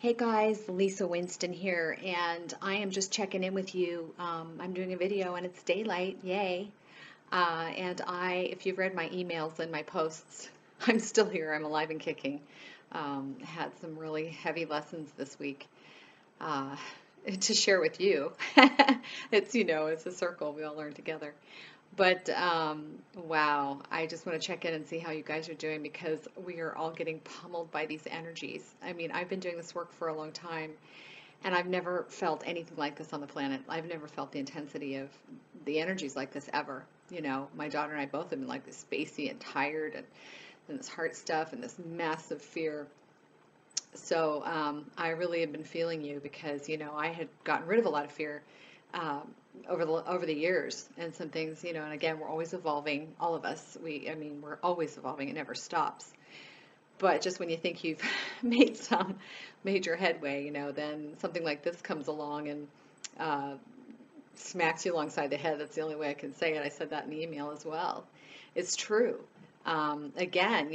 Hey guys, Lisa Winston here, and I am just checking in with you. I'm doing a video and it's daylight, yay. If you've read my emails and my posts, I'm still here. I'm alive and kicking. Had some really heavy lessons this week uh, to share with you. It's a circle. We all learn together. But wow, I just want to check in and see how you guys are doing because we are all getting pummeled by these energies. I mean, I've been doing this work for a long time and I've never felt anything like this on the planet. I've never felt the intensity of the energies like this ever. My daughter and I both have been like this spacey and tired and this heart stuff and this massive fear. So I really have been feeling you because, I had gotten rid of a lot of fear over the years and some things, and again, we're always evolving, all of us. We're always evolving. It never stops. But just when you think you've made some major headway, then something like this comes along and uh, smacks you alongside the head. That's the only way I can say it. I said that in the email as well. It's true. Again,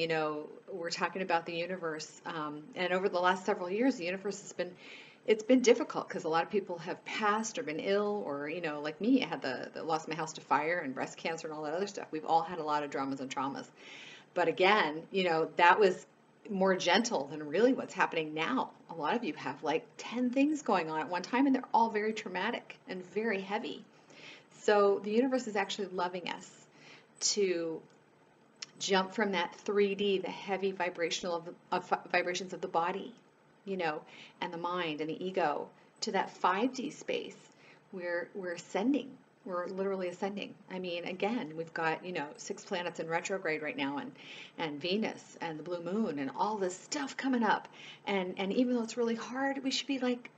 we're talking about the universe, and over the last several years, the universe it's been difficult because a lot of people have passed or been ill, or like me, I had the lost my house to fire and breast cancer and all that other stuff. We've all had a lot of dramas and traumas. But again, that was more gentle than really what's happening now. A lot of you have like 10 things going on at one time, and they're all very traumatic and very heavy. So the universe is actually loving us to jump from that 3D, the heavy vibrations of the body, and the mind and the ego, to that 5D space where we're ascending. We're literally ascending. I mean, again, we've got, 6 planets in retrograde right now, and Venus and the blue moon and all this stuff coming up. And even though it's really hard, we should be like,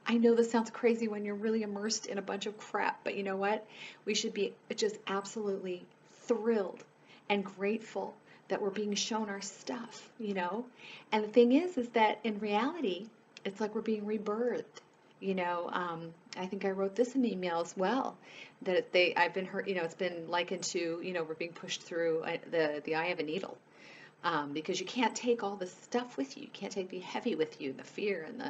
I know this sounds crazy when you're really immersed in a bunch of crap, but you know what? We should be just absolutely thrilled and grateful that we're being shown our stuff. And the thing is that in reality, it's like we're being rebirthed. I think I wrote this in the email as well, that I've been hurt. It's been likened to, we're being pushed through the eye of a needle, because you can't take all this stuff with you. You can't take the heavy with you, the fear and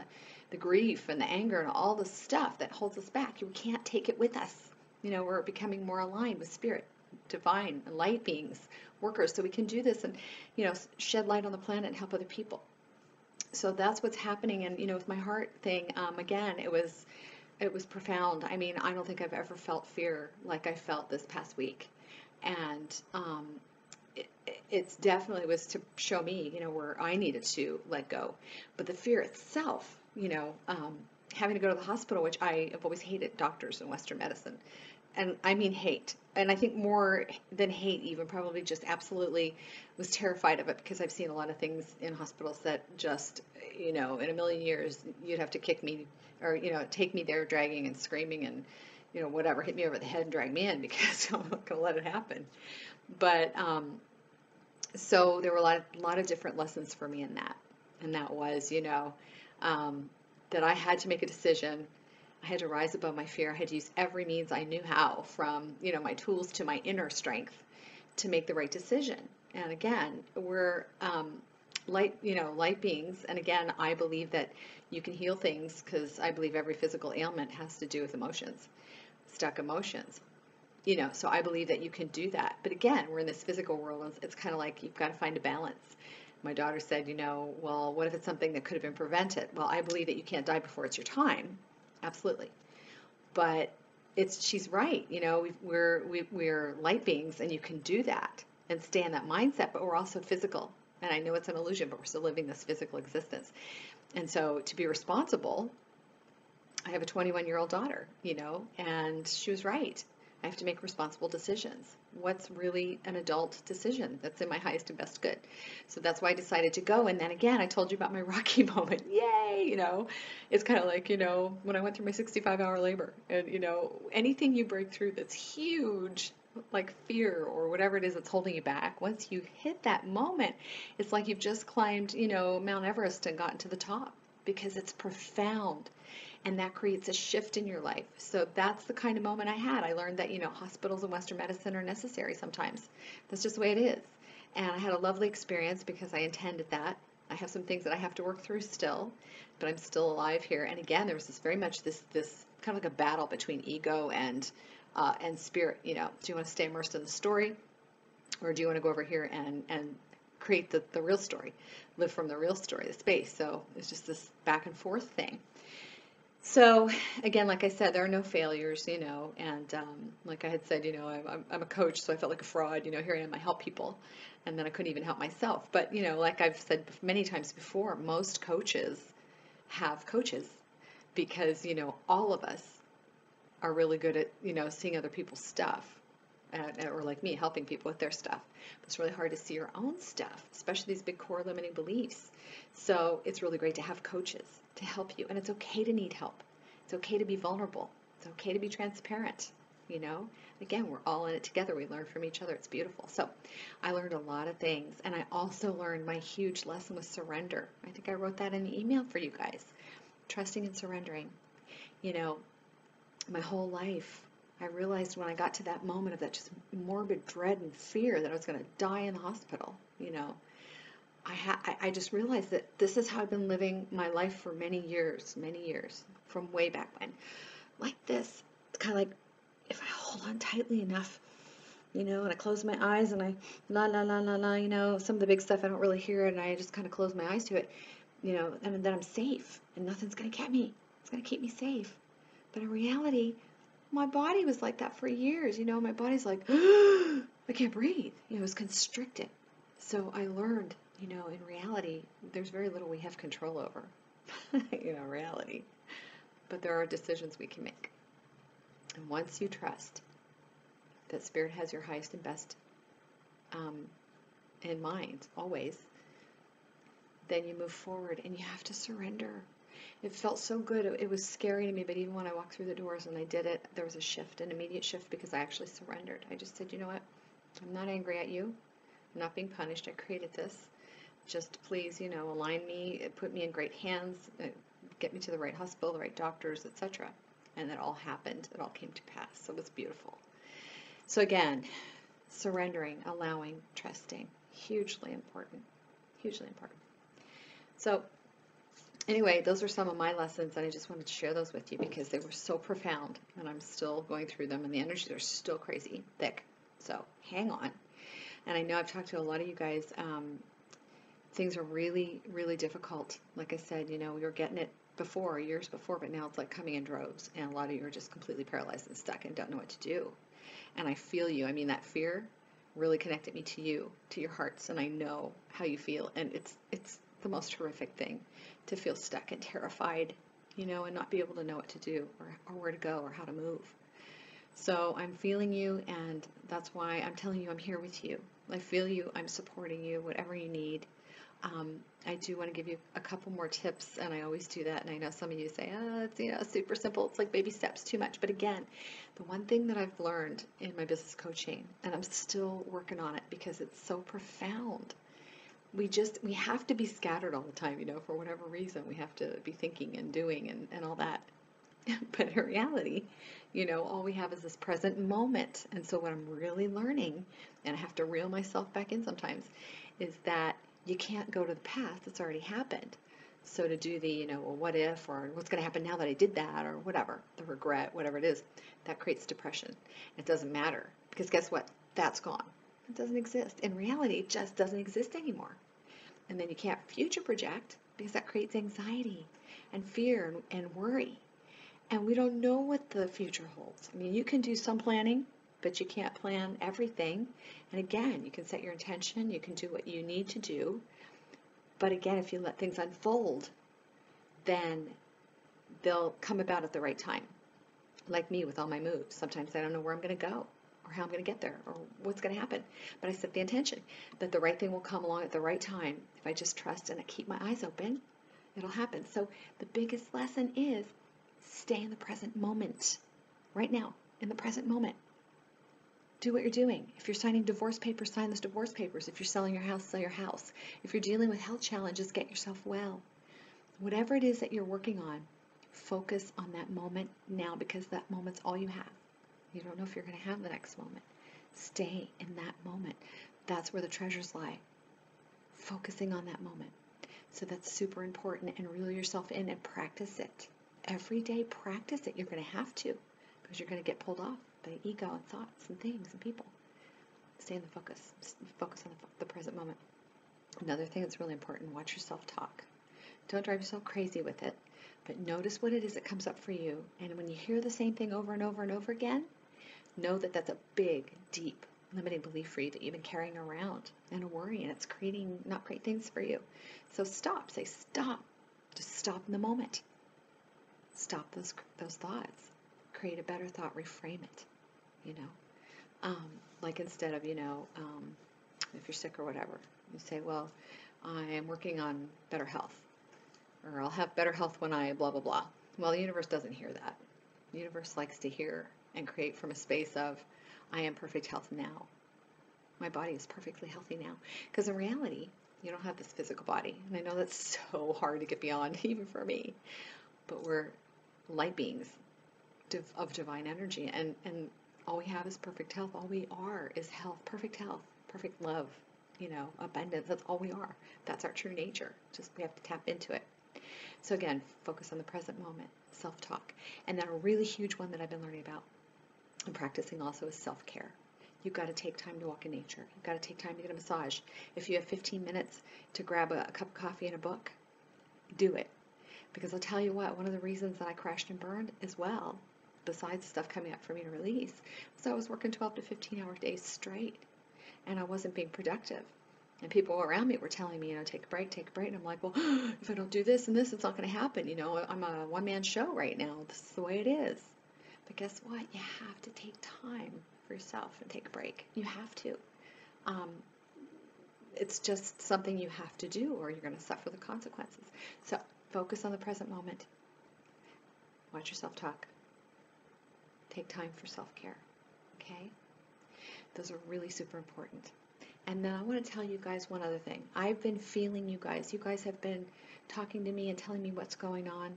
the grief and the anger and all the stuff that holds us back. You can't take it with us. We're becoming more aligned with spirit, divine, light beings, workers, so we can do this and, shed light on the planet and help other people. So that's what's happening. And, with my heart thing, again, it was profound. I mean, I don't think I've ever felt fear like I felt this past week. And it's definitely was to show me, where I needed to let go. But the fear itself, having to go to the hospital, which I have always hated doctors in Western medicine. And I mean hate. And I think more than hate, even probably just absolutely was terrified of it because I've seen a lot of things in hospitals that just, in a million years, you'd have to kick me or, take me there dragging and screaming and, whatever, hit me over the head and drag me in because I'm not going to let it happen. But so there were a lot of different lessons for me in that. And that was, that I had to make a decision. I had to rise above my fear. I had to use every means I knew how, from, my tools to my inner strength, to make the right decision. And again, we're light beings. And again, I believe that you can heal things because I believe every physical ailment has to do with emotions, stuck emotions. So I believe that you can do that. But again, we're in this physical world, and it's kind of like you've got to find a balance. My daughter said, well, what if it's something that could have been prevented? Well, I believe that you can't die before it's your time. Absolutely. But she's right. We're light beings, and you can do that and stay in that mindset, but we're also physical. And I know it's an illusion, but we're still living this physical existence. And so to be responsible, I have a 21-year-old daughter, and she was right. I have to make responsible decisions. What's really an adult decision that's in my highest and best good? So that's why I decided to go. And then again, I told you about my Rocky moment. Yay! It's kind of like, when I went through my 65-hour labor. And, anything you break through that's huge, like fear or whatever it is that's holding you back, once you hit that moment, it's like you've just climbed, Mount Everest and gotten to the top, because it's profound. And that creates a shift in your life. So that's the kind of moment I had. I learned that, hospitals and Western medicine are necessary sometimes. That's just the way it is. And I had a lovely experience because I intended that. I have some things that I have to work through still, but I'm still alive here. And again, there was this very much this kind of like a battle between ego and spirit. You know, do you want to stay immersed in the story, or do you want to go over here and create the real story, live from the real story, the space? So it's just this back and forth thing. So again, like I said, there are no failures, you know, and like I had said, you know, I'm a coach, so I felt like a fraud. You know, here I am, I help people, and then I couldn't even help myself. But you know, like I've said many times before, most coaches have coaches because you know all of us are really good at you know seeing other people's stuff, or like me, helping people with their stuff. But it's really hard to see your own stuff, especially these big core limiting beliefs. So it's really great to have coaches to help you. And it's okay to need help. It's okay to be vulnerable. It's okay to be transparent. You know, again, we're all in it together. We learn from each other. It's beautiful. So I learned a lot of things. And I also learned my huge lesson was surrender. I think I wrote that in the email for you guys. Trusting and surrendering. You know, my whole life, I realized when I got to that moment of that just morbid dread and fear that I was going to die in the hospital, you know, I just realized that this is how I've been living my life for many years, from way back when. Like this, it's kind of like if I hold on tightly enough, you know, and I close my eyes and I la la la la la, you know, some of the big stuff I don't really hear it and I just kind of close my eyes to it, you know, and then I'm safe and nothing's going to get me. It's going to keep me safe. But in reality, my body was like that for years, you know, my body's like, I can't breathe, you know, it's constricted. So I learned, you know, in reality, there's very little we have control over, you know, reality. But there are decisions we can make. And once you trust that Spirit has your highest and best in mind, always, then you move forward and you have to surrender. It felt so good. It was scary to me, but even when I walked through the doors and I did it, there was a shift, an immediate shift, because I actually surrendered. I just said, you know what? I'm not angry at you. I'm not being punished. I created this. Just please, you know, align me, put me in great hands, get me to the right hospital, the right doctors, etc. And that all happened. It all came to pass. So it was beautiful. So again, surrendering, allowing, trusting, hugely important. Hugely important. So anyway, those are some of my lessons, and I just wanted to share those with you because they were so profound, and I'm still going through them, and the energies are still crazy thick. So hang on. And I know I've talked to a lot of you guys. Things are really, really difficult. Like I said, you know, we were getting it before, years before, but now it's like coming in droves, and a lot of you are just completely paralyzed and stuck and don't know what to do. And I feel you. I mean, that fear really connected me to you, to your hearts, and I know how you feel, and it's the most horrific thing to feel stuck and terrified, you know, and not be able to know what to do or where to go or how to move. So I'm feeling you, and that's why I'm telling you I'm here with you. I feel you. I'm supporting you, whatever you need. I do want to give you a couple more tips, and I always do that. And I know some of you say, oh, it's, you know, super simple. It's like baby steps, too much. But again, the one thing that I've learned in my business coaching, and I'm still working on it because it's so profound. We have to be scattered all the time, you know, for whatever reason. We have to be thinking and doing and all that. But in reality, you know, all we have is this present moment. And so what I'm really learning, and I have to reel myself back in sometimes, is that you can't go to the past. It's already happened. So to do the, you know, well, what if, or what's going to happen now that I did that, or whatever, the regret, whatever it is, that creates depression. It doesn't matter, because guess what? That's gone. It doesn't exist. In reality, it just doesn't exist anymore. And then you can't future project, because that creates anxiety and fear and worry. And we don't know what the future holds. I mean, you can do some planning, but you can't plan everything. And again, you can set your intention, you can do what you need to do. But again, if you let things unfold, then they'll come about at the right time. Like me with all my moves. Sometimes I don't know where I'm going to go, or how I'm going to get there, or what's going to happen. But I set the intention that the right thing will come along at the right time. If I just trust and I keep my eyes open, it'll happen. So the biggest lesson is stay in the present moment. Right now, in the present moment. Do what you're doing. If you're signing divorce papers, sign those divorce papers. If you're selling your house, sell your house. If you're dealing with health challenges, get yourself well. Whatever it is that you're working on, focus on that moment now, because that moment's all you have. You don't know if you're going to have the next moment. Stay in that moment. That's where the treasures lie. Focusing on that moment. So that's super important, and reel yourself in and practice it. Every day, practice it. You're going to have to, because you're going to get pulled off by ego and thoughts and things and people. Stay in the focus. Focus on the present moment. Another thing that's really important, watch your self-talk. Don't drive yourself crazy with it, but notice what it is that comes up for you. And when you hear the same thing over and over and over again, know that that's a big, deep, limiting belief for you that you've been carrying around and a worry, and it's creating not great things for you. So stop. Say stop. Just stop in the moment. Stop those thoughts. Create a better thought. Reframe it. Like instead of, if you're sick or whatever, you say, well, I am working on better health, or I'll have better health when I blah, blah, blah. Well, the universe doesn't hear that. The universe likes to hear and create from a space of, I am perfect health now. My body is perfectly healthy now. Because in reality, you don't have this physical body. And I know that's so hard to get beyond, even for me. But we're light beings of divine energy. And all we have is perfect health. All we are is health, perfect love, abundance. That's all we are. That's our true nature. Just we have to tap into it. So again, focus on the present moment, self-talk. And then a really huge one that I've been learning about and practicing also is self-care. You've got to take time to walk in nature. You've got to take time to get a massage. If you have 15 minutes to grab a cup of coffee and a book, do it. Because I'll tell you what, one of the reasons that I crashed and burned as well, besides stuff coming up for me to release, was I was working 12 to 15-hour days straight, and I wasn't being productive. And people around me were telling me, take a break. And I'm like, well, if I don't do this and this, it's not going to happen. I'm a one-man show right now. This is the way it is. But guess what? You have to take time for yourself and take a break. You have to. It's just something you have to do, or you're going to suffer the consequences. So focus on the present moment. Watch your self-talk. Take time for self-care. Okay? Those are really super important. And then I want to tell you guys one other thing. I've been feeling you guys. You guys have been talking to me and telling me what's going on,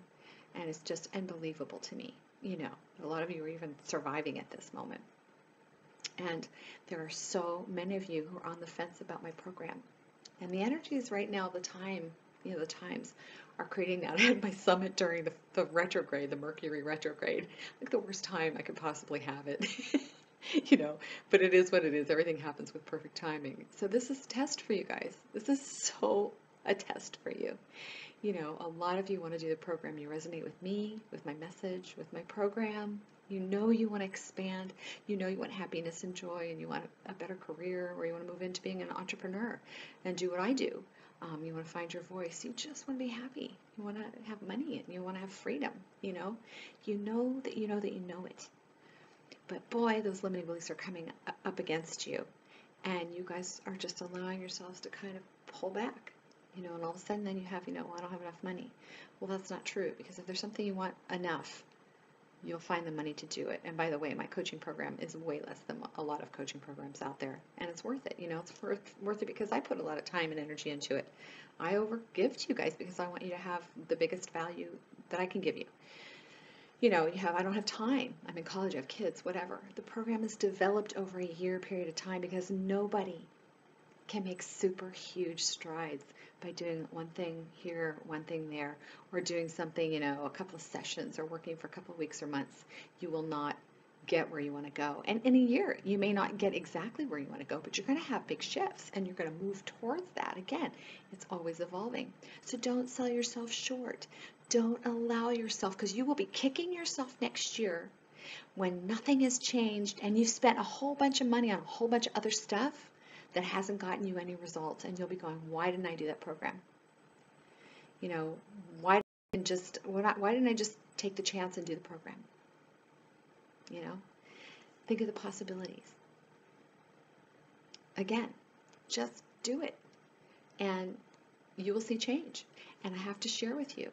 and it's just unbelievable to me. A lot of you are even surviving at this moment. And there are so many of you who are on the fence about my program. And the energies right now, the times are creating that. I had my summit during the retrograde, the Mercury retrograde, like the worst time I could possibly have it. But it is what it is. Everything happens with perfect timing. So this is a test for you guys. This is so a test for you. A lot of you want to do the program. You resonate with me, with my message, with my program. You want to expand. You want happiness and joy, and you want a better career, or you want to move into being an entrepreneur and do what I do. You want to find your voice. You just want to be happy. You want to have money, and you want to have freedom. You know that you know it. But boy, those limiting beliefs are coming up against you, and you guys are just allowing yourselves to kind of pull back, and all of a sudden then you have, well, I don't have enough money. Well, that's not true, because if there's something you want enough, you'll find the money to do it. And by the way, my coaching program is way less than a lot of coaching programs out there, and it's worth it. It's worth it because I put a lot of time and energy into it. I overgive to you guys because I want you to have the biggest value that I can give you. I don't have time. I'm in college, I have kids, whatever. The program is developed over a year period of time because nobody can make super huge strides by doing one thing here, one thing there, or doing something, a couple of sessions or working for a couple of weeks or months. You will not get where you want to go. And in a year, you may not get exactly where you want to go, but you're going to have big shifts and you're going to move towards that. Again, it's always evolving. So don't sell yourself short. Don't allow yourself, because you will be kicking yourself next year when nothing has changed and you've spent a whole bunch of money on a whole bunch of other stuff that hasn't gotten you any results, and you'll be going, why didn't I do that program? Why didn't I just take the chance and do the program? Think of the possibilities. Again, just do it, and you will see change. And I have to share with you,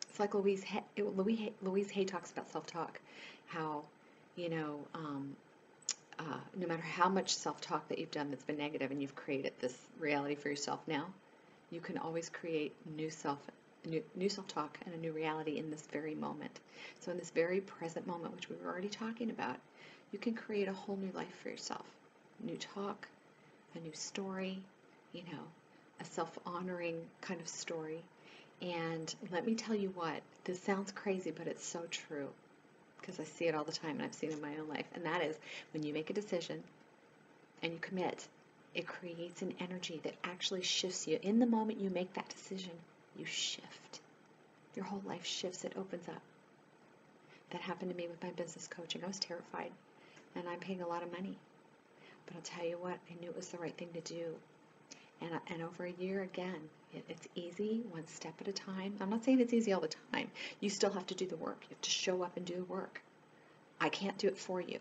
it's like Louise Hay talks about self-talk, how, no matter how much self-talk that you've done that's been negative and you've created this reality for yourself now, you can always create new self-talk and a new reality in this very moment. So in this very present moment, which we were already talking about, you can create a whole new life for yourself. New talk, a new story, a self-honoring kind of story. And let me tell you what, this sounds crazy, but it's so true because I see it all the time and I've seen it in my own life. And that is when you make a decision and you commit, it creates an energy that actually shifts you. In the moment you make that decision, you shift. Your whole life shifts. It opens up. That happened to me with my business coaching. I was terrified, and I'm paying a lot of money. But I'll tell you what, I knew it was the right thing to do. And over a year, again, it's easy, one step at a time. I'm not saying it's easy all the time. You still have to do the work. You have to show up and do the work. I can't do it for you.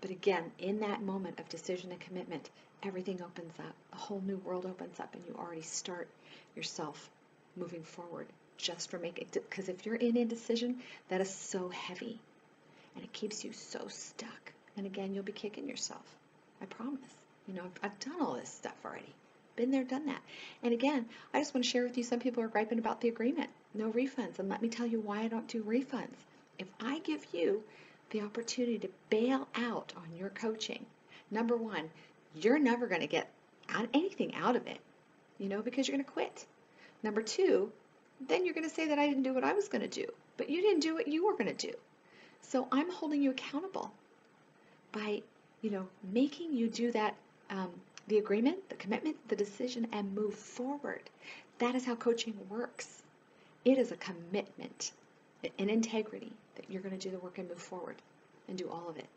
But again, in that moment of decision and commitment, everything opens up. A whole new world opens up, and you already start yourself moving forward just for making it. Because if you're in indecision, that is so heavy, and it keeps you so stuck. And again, you'll be kicking yourself. I promise. You know, I've done all this stuff already. Been there, done that. And again, I just want to share with you, some people are griping about the agreement. No refunds. And let me tell you why I don't do refunds. If I give you the opportunity to bail out on your coaching, number one, you're never going to get anything out of it, you know, because you're going to quit. Number two, then you're going to say that I didn't do what I was going to do, but you didn't do what you were going to do. So I'm holding you accountable by, you know, making you do that, the agreement, the commitment, the decision, and move forward. That is how coaching works. It is a commitment, an integrity that you're going to do the work and move forward and do all of it.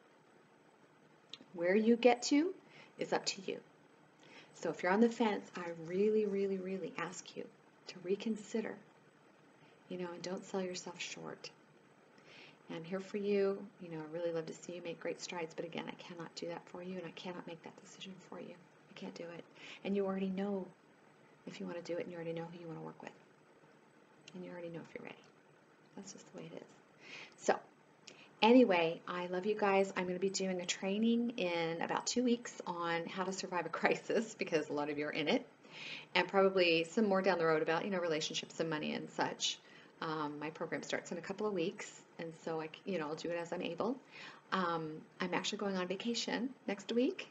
Where you get to is up to you. So if you're on the fence, I really, really, really ask you to reconsider, you know, and don't sell yourself short. I'm here for you. You know, I really love to see you make great strides, but again, I cannot do that for you, and I cannot make that decision for you. I can't do it. And you already know if you want to do it, and you already know who you want to work with. And you already know if you're ready. That's just the way it is. So, anyway, I love you guys. I'm going to be doing a training in about 2 weeks on how to survive a crisis, because a lot of you are in it, and probably some more down the road about, you know, relationships and money and such. My program starts in a couple of weeks, and so I'll do it as I'm able. I'm actually going on vacation next week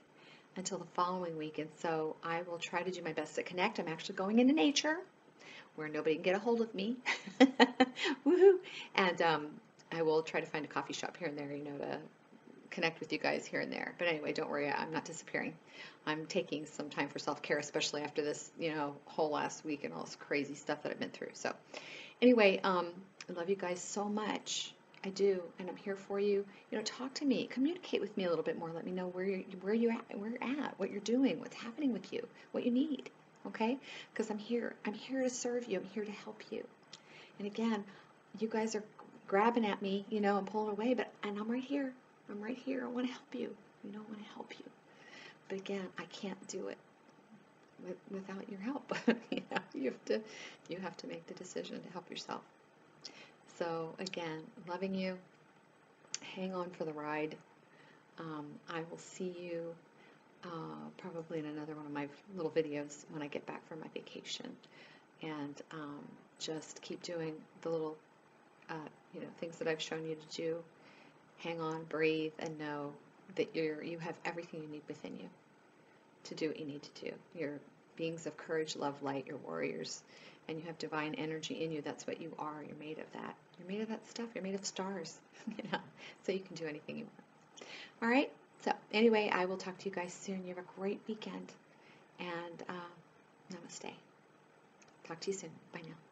until the following week, and so I will try to do my best to connect. I'm actually going into nature where nobody can get a hold of me. Woohoo! And I will try to find a coffee shop here and there, you know, to connect with you guys here and there. But anyway, don't worry, I'm not disappearing. I'm taking some time for self-care, especially after this, you know, whole last week and all this crazy stuff that I've been through. So anyway, I love you guys so much. I do, and I'm here for you. You know, talk to me, communicate with me a little bit more. Let me know where you're at, what you're doing, what's happening with you, what you need. Okay? Because I'm here. I'm here to serve you. I'm here to help you. And again, you guys are grabbing at me, you know, and pulling away, and I'm right here. I'm right here. I want to help you. You know, I want to help you. But again, I can't do it without your help. You know, you have to make the decision to help yourself. So again, loving you. Hang on for the ride. I will see you probably in another one of my little videos when I get back from my vacation. And just keep doing the little you know, things that I've shown you to do. Hang on, breathe, and know that you have everything you need within you to do what you need to do. You're beings of courage, love, light. You're warriors, and you have divine energy in you. That's what you are. You're made of that. You're made of that stuff. You're made of stars, you know, so you can do anything you want. All right. So anyway, I will talk to you guys soon. You have a great weekend, and namaste. Talk to you soon. Bye now.